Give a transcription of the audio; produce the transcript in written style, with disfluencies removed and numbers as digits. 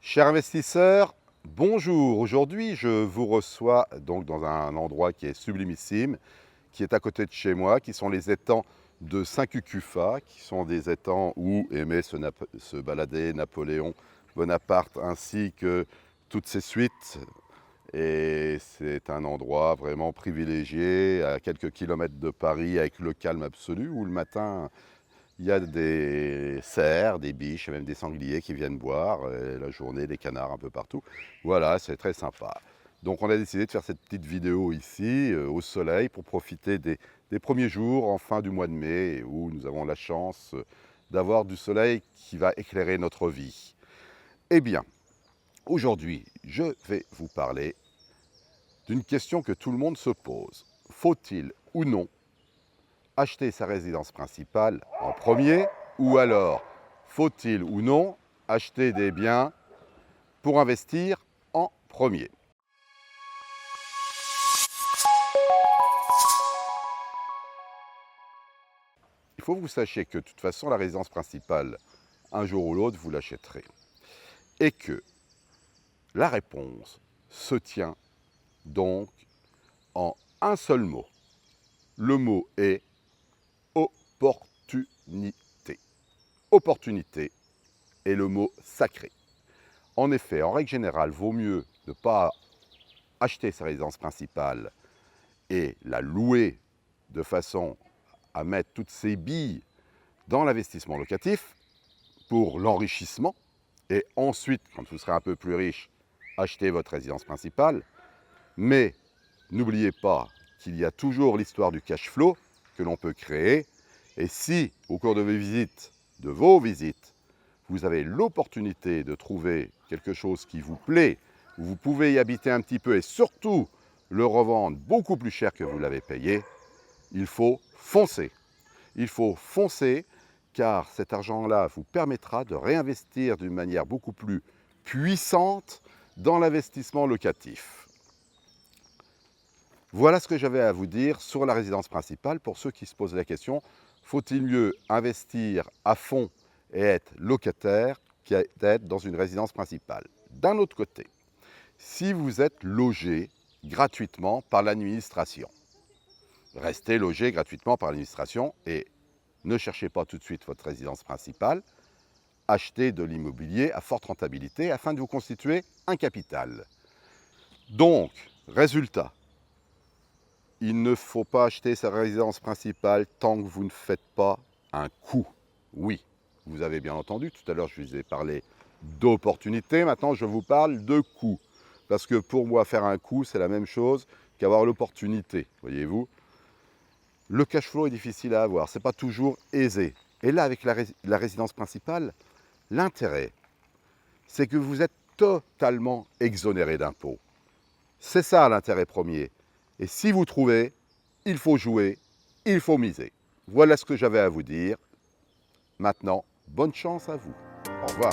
Chers investisseurs, bonjour. Aujourd'hui, je vous reçois donc dans un endroit qui est sublimissime, qui est à côté de chez moi, qui sont les étangs de Saint-Cucufa, qui sont des étangs où aimait se balader Napoléon Bonaparte ainsi que toutes ses suites. Et c'est un endroit vraiment privilégié, à quelques kilomètres de Paris, avec le calme absolu, où le matin, il y a des cerfs, des biches et même des sangliers qui viennent boire, et la journée, des canards un peu partout. Voilà, c'est très sympa. Donc on a décidé de faire cette petite vidéo ici, au soleil, pour profiter des premiers jours en fin du mois de mai, où nous avons la chance d'avoir du soleil qui va éclairer notre vie. Eh bien, aujourd'hui, je vais vous parler d'une question que tout le monde se pose. Faut-il ou non acheter sa résidence principale en premier, ou alors faut-il ou non acheter des biens pour investir en premier? Il faut que vous sachiez que de toute façon la résidence principale, un jour ou l'autre, vous l'achèterez. Et que la réponse se tient donc en un seul mot. Le mot est opportunité. Opportunité est le mot sacré. En effet, en règle générale, vaut mieux ne pas acheter sa résidence principale et la louer de façon à mettre toutes ses billes dans l'investissement locatif pour l'enrichissement, et ensuite, quand vous serez un peu plus riche, acheter votre résidence principale. Mais n'oubliez pas qu'il y a toujours l'histoire du cash flow que l'on peut créer, et si au cours de vos visites, vous avez l'opportunité de trouver quelque chose qui vous plaît, où vous pouvez y habiter un petit peu et surtout le revendre beaucoup plus cher que vous l'avez payé, il faut foncer. Il faut foncer car cet argent-là vous permettra de réinvestir d'une manière beaucoup plus puissante dans l'investissement locatif. Voilà ce que j'avais à vous dire sur la résidence principale. Pour ceux qui se posent la question, faut-il mieux investir à fond et être locataire qu'être dans une résidence principale? D'un autre côté, si vous êtes logé gratuitement par l'administration, restez logé gratuitement par l'administration et ne cherchez pas tout de suite votre résidence principale. Achetez de l'immobilier à forte rentabilité afin de vous constituer un capital. Donc, résultat, il ne faut pas acheter sa résidence principale tant que vous ne faites pas un coup. Oui, vous avez bien entendu, tout à l'heure je vous ai parlé d'opportunité, maintenant je vous parle de coup. Parce que pour moi, faire un coup, c'est la même chose qu'avoir l'opportunité, voyez-vous. Le cash flow est difficile à avoir, ce n'est pas toujours aisé. Et là, avec la résidence principale, l'intérêt, c'est que vous êtes totalement exonéré d'impôts. C'est ça l'intérêt premier. Et si vous trouvez, il faut jouer, il faut miser. Voilà ce que j'avais à vous dire. Maintenant, bonne chance à vous. Au revoir.